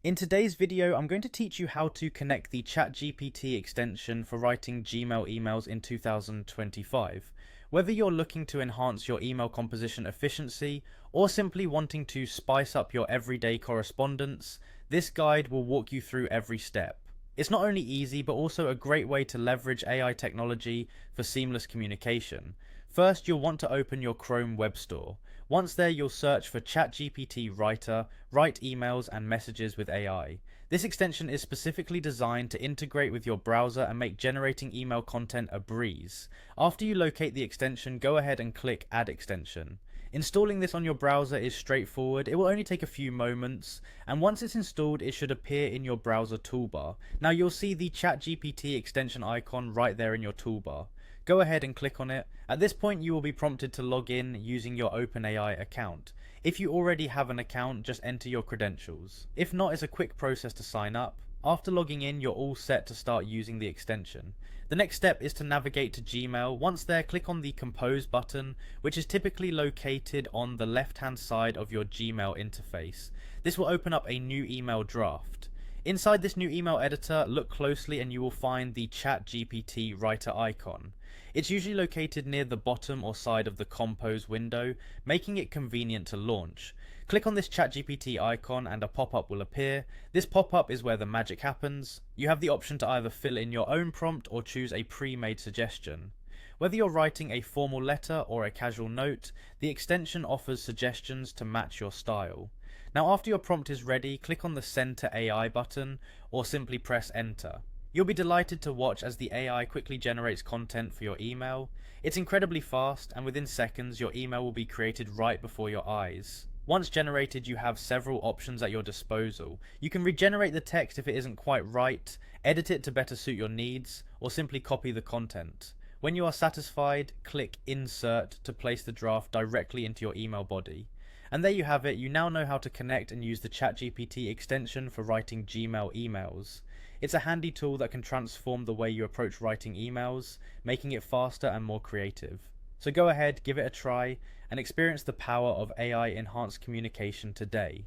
In today's video, I'm going to teach you how to connect the ChatGPT extension for writing Gmail emails in 2025. Whether you're looking to enhance your email composition efficiency or simply wanting to spice up your everyday correspondence, this guide will walk you through every step. It's not only easy, but also a great way to leverage AI technology for seamless communication. First, you'll want to open your Chrome web store. Once there, you'll search for ChatGPT Writer, write emails and messages with AI. This extension is specifically designed to integrate with your browser and make generating email content a breeze. After you locate the extension, go ahead and click Add Extension. Installing this on your browser is straightforward. It will only take a few moments, and once it's installed, it should appear in your browser toolbar. Now you'll see the ChatGPT extension icon right there in your toolbar. Go ahead and click on it. At this point, you will be prompted to log in using your OpenAI account. If you already have an account, just enter your credentials. If not, it's a quick process to sign up. After logging in, you're all set to start using the extension. The next step is to navigate to Gmail. Once there, click on the Compose button, which is typically located on the left-hand side of your Gmail interface. This will open up a new email draft. Inside this new email editor, look closely and you will find the ChatGPT Writer icon. It's usually located near the bottom or side of the Compose window, making it convenient to launch. Click on this ChatGPT icon and a pop-up will appear. This pop-up is where the magic happens. You have the option to either fill in your own prompt or choose a pre-made suggestion. Whether you're writing a formal letter or a casual note, the extension offers suggestions to match your style. Now after your prompt is ready, click on the Send to AI button or simply press Enter. You'll be delighted to watch as the AI quickly generates content for your email. It's incredibly fast, and within seconds your email will be created right before your eyes. Once generated, you have several options at your disposal. You can regenerate the text if it isn't quite right, edit it to better suit your needs, or simply copy the content. When you are satisfied, click Insert to place the draft directly into your email body. And there you have it. You now know how to connect and use the ChatGPT extension for writing Gmail emails. It's a handy tool that can transform the way you approach writing emails, making it faster and more creative. So go ahead, give it a try, and experience the power of AI enhanced communication today.